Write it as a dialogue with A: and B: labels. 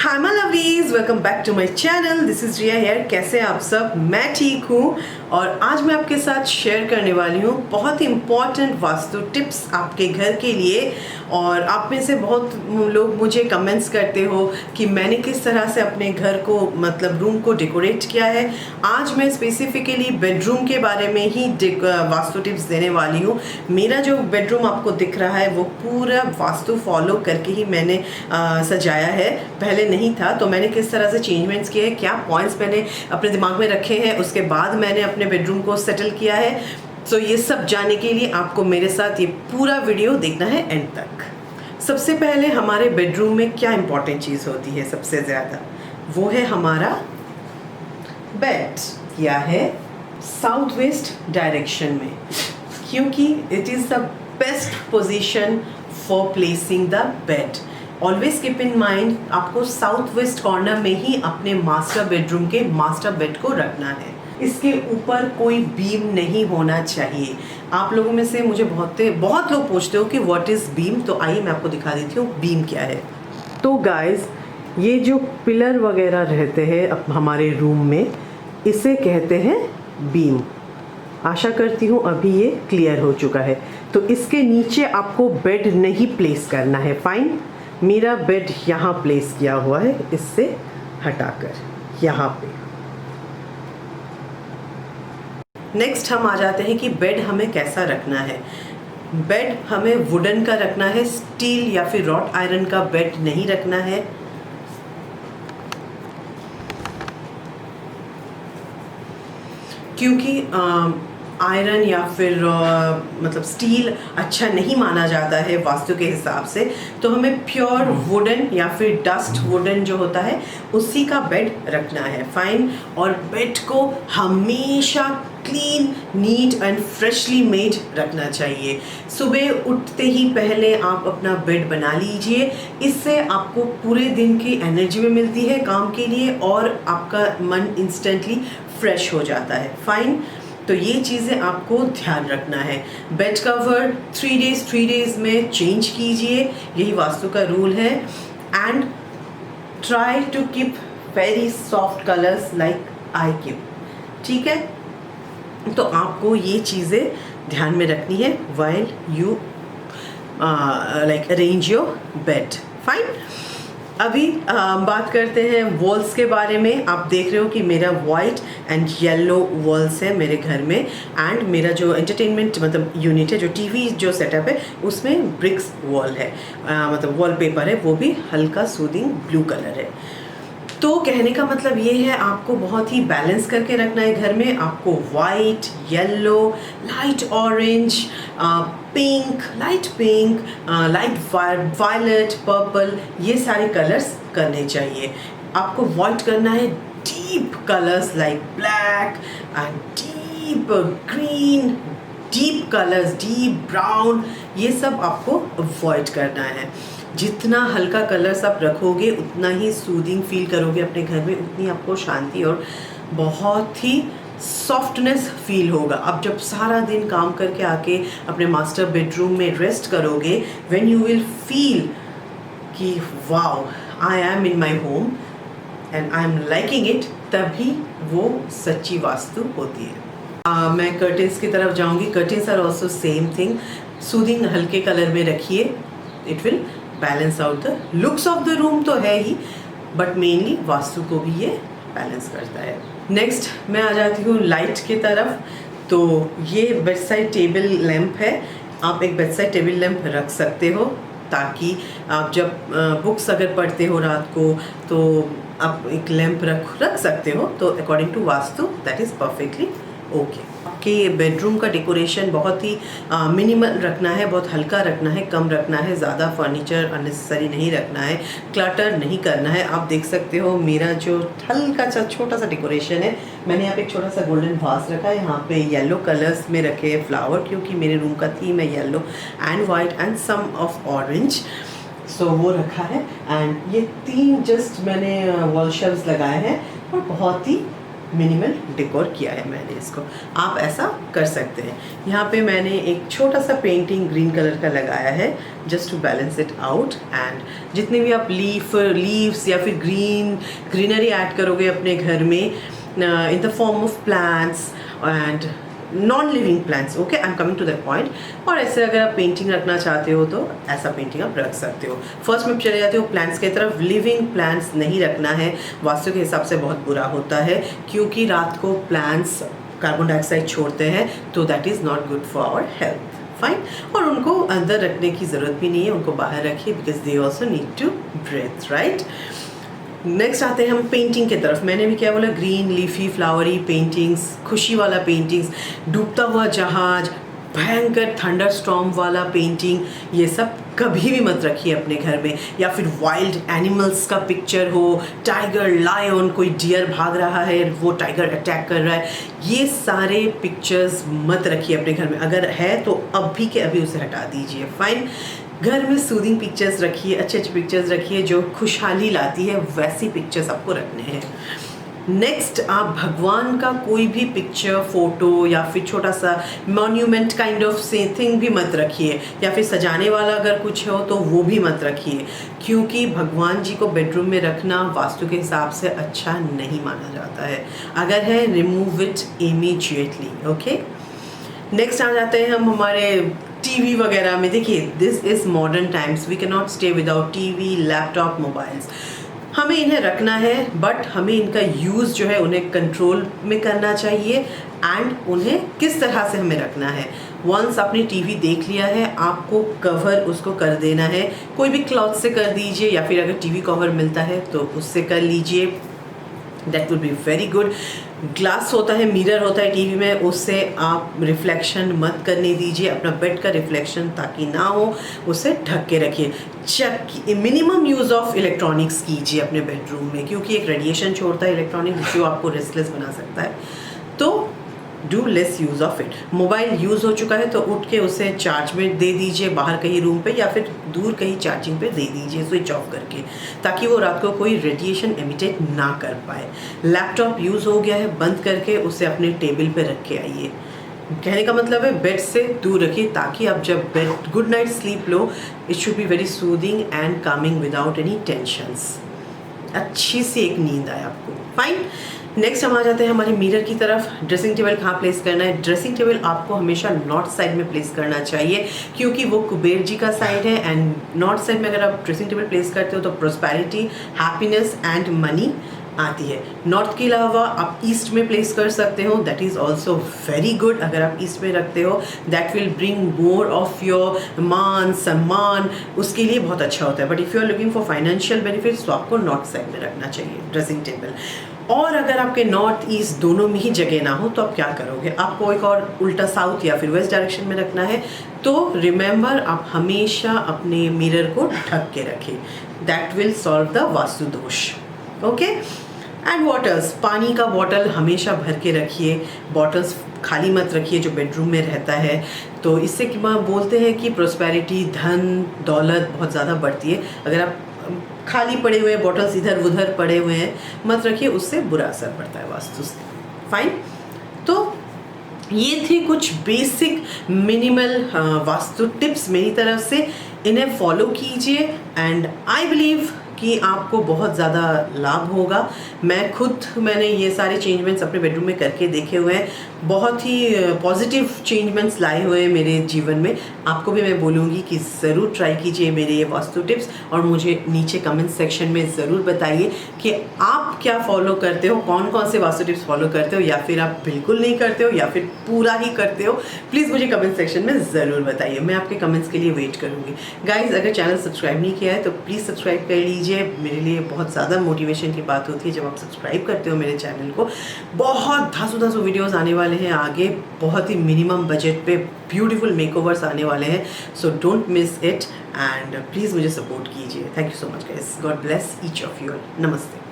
A: Hi my lovelies, welcome back to my channel. This is Riya here. कैसे आप सब? मैं ठीक हूँ और आज मैं आपके साथ शेयर करने वाली हूँ बहुत ही इम्पॉर्टेंट वास्तु टिप्स आपके घर के लिए। और आप में से बहुत लोग मुझे कमेंट्स करते हो कि मैंने किस तरह से अपने घर को मतलब रूम को डेकोरेट किया है। आज मैं स्पेसिफिकली बेडरूम के बारे में ही वास्तु टिप्स देने वाली हूँ। मेरा जो बेडरूम आपको दिख रहा है वो पूरा वास्तु फॉलो करके ही मैंने सजाया है। पहले नहीं था तो मैंने किस तरह से चेंजमेंट्स किए हैं, क्या पॉइंट्स मैंने अपने दिमाग में रखे हैं, उसके बाद मैंने अपने बेडरूम को सेटल किया है। तो ये सब जानने के लिए आपको मेरे साथ ये पूरा वीडियो देखना है एंड तक। सबसे पहले हमारे बेडरूम में क्या इंपॉर्टेंट चीज़ होती है सबसे ज़्यादा, वो है हमारा बेड। किया है साउथ वेस्ट डायरेक्शन में, क्योंकि it is the best position for placing the bed. Always keep in mind, आपको साउथ वेस्ट कॉर्नर में ही अपने मास्टर बेडरूम के मास्टर बेड को रखना है। इसके ऊपर कोई बीम नहीं होना चाहिए। आप लोगों में से मुझे बहुत लोग पूछते हो कि व्हाट इज़ बीम, तो आइए मैं आपको दिखा देती हूँ बीम क्या है। तो गाइस, ये जो पिलर वगैरह रहते हैं हमारे रूम में, इसे कहते हैं बीम। आशा करती हूँ अभी ये क्लियर हो चुका है। तो इसके नीचे आपको बेड नहीं प्लेस करना है। फाइन, मेरा बेड यहाँ प्लेस किया हुआ है, इससे हटाकर यहाँ पे। नेक्स्ट हम आ जाते हैं कि बेड हमें कैसा रखना है। बेड हमें वुडन का रखना है, स्टील या फिर रॉट आयरन का बेड नहीं रखना है। क्योंकि आयरन या फिर मतलब स्टील अच्छा नहीं माना जाता है वास्तु के हिसाब से। तो हमें प्योर वुडन या फिर डस्ट वुडन जो होता है उसी का बेड रखना है। फाइन। और बेड को हमेशा clean, neat and freshly made रखना चाहिए। सुबह उठते ही पहले आप अपना बेड बना लीजिए। इससे आपको पूरे दिन की एनर्जी भी मिलती है काम के लिए और आपका मन इंस्टेंटली फ्रेश हो जाता है। फाइन। तो ये चीज़ें आपको ध्यान रखना है। बेड कवर 3 डेज में चेंज कीजिए, यही वास्तु का रूल है। And try to keep very soft colours like I keep. ठीक है, तो आपको ये चीज़ें ध्यान में रखनी है while you like arrange your bed. Fine. अभी बात करते हैं वॉल्स के बारे में। आप देख रहे हो कि मेरा वाइट एंड येलो वॉल्स है मेरे घर में। एंड मेरा जो एंटरटेनमेंट मतलब यूनिट है, जो टीवी जो सेटअप है, उसमें ब्रिक्स वॉल है, मतलब वॉलपेपर है, वो भी हल्का सूदिंग ब्लू कलर है। तो कहने का मतलब ये है, आपको बहुत ही बैलेंस करके रखना है घर में। आपको white, yellow, light orange, pink, light violet, purple, ये सारे कलर्स करने चाहिए। आपको अवॉइड करना है deep colours like black and deep green, deep colours, deep brown, ये सब आपको अवॉइड करना है। जितना हल्का कलर्स आप रखोगे उतना ही सूदिंग फील करोगे अपने घर में, उतनी आपको शांति और बहुत ही सॉफ्टनेस फील होगा। अब जब सारा दिन काम करके आके अपने मास्टर बेडरूम में रेस्ट करोगे, व्हेन यू विल फील कि wow I am in my home and I am liking it, तभी वो सच्ची वास्तु होती है। मैं कर्टेंस की तरफ जाऊंगी। Curtains are also same thing. Soothing हल्के कलर में रखिए, it will balance out the looks of the room तो है ही, बट मेनली वास्तु को भी ये बैलेंस करता है। नेक्स्ट मैं आ जाती हूँ लाइट की तरफ। तो ये बेड साइड टेबल लैंप है। आप एक बेड साइड टेबल लैंप रख सकते हो, ताकि आप जब बुक्स अगर पढ़ते हो रात को तो आप एक लैंप रख सकते हो। तो according to vastu that is perfectly okay. आपके बेडरूम का डेकोरेशन बहुत ही मिनिमल रखना है, बहुत हल्का रखना है, कम रखना है, ज़्यादा फर्नीचर अननेसेसरी नहीं रखना है, क्लटर नहीं करना है। आप देख सकते हो मेरा जो हल्का सा छोटा सा डेकोरेशन है, मैंने यहाँ पे एक छोटा सा गोल्डन वास रखा है। यहाँ पे येलो कलर्स में रखे हैं फ्लावर, क्योंकि मेरे रूम का थीम है yellow and white and some of orange, so वो रखा है। एंड ये 3 जस्ट मैंने वॉल शेल्व्स लगाए हैं और बहुत ही मिनिमल डेकोर किया है मैंने इसको। आप ऐसा कर सकते हैं। यहाँ पे मैंने एक छोटा सा पेंटिंग ग्रीन कलर का लगाया है just to balance it out. And जितने भी आप लीव्स या फिर ग्रीनरी ऐड करोगे अपने घर में in the form of plants and non living plants, okay, I am coming to that point. और ऐसे अगर आप पेंटिंग रखना चाहते हो तो ऐसा पेंटिंग आप रख सकते हो। फर्स्ट में चले जाते हो प्लांट्स की तरफ। लिविंग प्लांट्स नहीं रखना है, वास्तु के हिसाब से बहुत बुरा होता है, क्योंकि रात को प्लांट्स कार्बन डाइऑक्साइड छोड़ते हैं, तो that is not good for our health, fine. और उनको अंदर रखने की ज़रूरत भी नहीं है, उनको बाहर रखिए, because they also need to breathe, right. Next आते हैं हम पेंटिंग की तरफ। मैंने भी क्या बोला, ग्रीन लीफी फ्लावरी पेंटिंग्स, खुशी वाला पेंटिंग्स, डूबता हुआ जहाज, भयंकर थंडर स्टॉर्म वाला पेंटिंग, ये सब कभी भी मत रखिए अपने घर में। या फिर वाइल्ड एनिमल्स का पिक्चर हो, टाइगर, लायन, कोई डियर भाग रहा है, वो टाइगर अटैक कर रहा है, ये सारे पिक्चर्स मत रखिए अपने घर में। अगर है तो अभी के अभी उसे हटा दीजिए, फाइन। घर में सूदिंग पिक्चर्स रखिए, अच्छे अच्छे पिक्चर्स रखिए जो खुशहाली लाती है, वैसी पिक्चर्स आपको रखने हैं। नेक्स्ट, आप भगवान का कोई भी पिक्चर, फोटो या फिर छोटा सा मॉन्यूमेंट काइंड ऑफ से थिंग भी मत रखिए, या फिर सजाने वाला अगर कुछ हो तो वो भी मत रखिए, क्योंकि भगवान जी को बेडरूम में रखना वास्तु के हिसाब से अच्छा नहीं माना जाता है। अगर है, remove it immediately, okay. Next आ जाते हैं हम हमारे टीवी वगैरह में। देखिए, this is modern times, we can not stay without TV, laptop, mobiles. हमें इन्हें रखना है, बट हमें इनका यूज़ जो है उन्हें कंट्रोल में करना चाहिए। एंड उन्हें किस तरह से हमें रखना है, वंस आपने टीवी देख लिया है, आपको कवर उसको कर देना है। कोई भी क्लॉथ से कर दीजिए, या फिर अगर टीवी कवर मिलता है तो उससे कर लीजिए, that would be very good. Glass होता है, मिरर होता है टीवी में, उससे आप रिफ्लेक्शन मत करने दीजिए, अपना बेड का रिफ्लेक्शन ताकि ना हो, उसे ढक के रखिए। मिनिमम यूज़ ऑफ इलेक्ट्रॉनिक्स कीजिए अपने बेडरूम में, क्योंकि एक रेडिएशन छोड़ता है इलेक्ट्रॉनिक जो आपको रेस्टलेस बना सकता है, तो do lace use of it. Mobile use हो चुका है तो उठ के उसे चार्ज में दे दीजिए बाहर कहीं रूम पे, या फिर दूर कहीं चार्जिंग पे दे दीजिए स्विच ऑफ करके, ताकि वो रात को कोई रेडिएशन एमिटेट ना कर पाए। लैपटॉप यूज़ हो गया है, बंद करके उसे अपने टेबल पे रख के आइए। कहने का मतलब है बेड से दूर रखिए, ताकि आप जब bed good night sleep low, it should be very soothing and Kameng without any tensions. अच्छी सी एक नींद आए आपको, फाइन। नेक्स्ट हम आ जाते हैं हमारे मिरर की तरफ। ड्रेसिंग टेबल कहाँ प्लेस करना है? ड्रेसिंग टेबल आपको हमेशा नॉर्थ साइड में प्लेस करना चाहिए, क्योंकि वो कुबेर जी का साइड है। एंड नॉर्थ साइड में अगर आप ड्रेसिंग टेबल प्लेस करते हो तो प्रोस्पेरिटी, हैप्पीनेस एंड मनी आती है। नॉर्थ के अलावा आप ईस्ट में प्लेस कर सकते हो, that is also very good. अगर आप ईस्ट में रखते हो, that will bring more of your मान सम्मान, उसके लिए बहुत अच्छा होता है। But if you are looking for financial benefits तो आपको नॉर्थ साइड में रखना चाहिए ड्रेसिंग टेबल। और अगर आपके नॉर्थ ईस्ट दोनों में ही जगह ना हो तो आप क्या करोगे? आपको एक और उल्टा साउथ या फिर वेस्ट डायरेक्शन में रखना है, तो रिमेंबर आप हमेशा अपने मिरर को ढक के रखें, that will solve the vastu दोष, ओके। एंड वाटर्स, पानी का बॉटल हमेशा भर के रखिए, बॉटल्स खाली मत रखिए जो बेडरूम में रहता है, तो इससे बोलते हैं कि प्रोस्पेरिटी, धन दौलत बहुत ज़्यादा बढ़ती है। अगर आप खाली पड़े हुए बॉटल्स इधर उधर पड़े हुए हैं मत रखिए, उससे बुरा असर पड़ता है वास्तु से, फाइन। तो ये थे कुछ बेसिक मिनिमल वास्तु टिप्स मेरी तरफ से, इन्हें फॉलो कीजिए एंड आई बिलीव कि आपको बहुत ज़्यादा लाभ होगा। मैंने ये सारे चेंजमेंट्स अपने बेडरूम में करके देखे हुए हैं, बहुत ही पॉजिटिव चेंजमेंट्स लाए हुए हैं मेरे जीवन में। आपको भी मैं बोलूँगी कि ज़रूर ट्राई कीजिए मेरे ये वास्तु टिप्स, और मुझे नीचे कमेंट सेक्शन में ज़रूर बताइए कि आप क्या फॉलो करते हो, कौन कौन से वास्तु टिप्स फॉलो करते हो, या फिर आप बिल्कुल नहीं करते हो या फिर पूरा ही करते हो। प्लीज़ मुझे कमेंट सेक्शन में ज़रूर बताइए, मैं आपके कमेंट्स के लिए वेट करूँगी। गाइज़, अगर चैनल सब्सक्राइब नहीं किया है तो प्लीज़ सब्सक्राइब कर लीजिए, मेरे लिए बहुत ज़्यादा मोटिवेशन की बात होती है जब आप सब्सक्राइब करते हो मेरे चैनल को। बहुत धांसू वीडियोस आने वाले हैं आगे, बहुत ही मिनिमम बजट पे ब्यूटीफुल मेकओवर्स आने वाले हैं, so don't miss it and please मुझे सपोर्ट कीजिए। Thank you so much guys, God bless each of you. नमस्ते।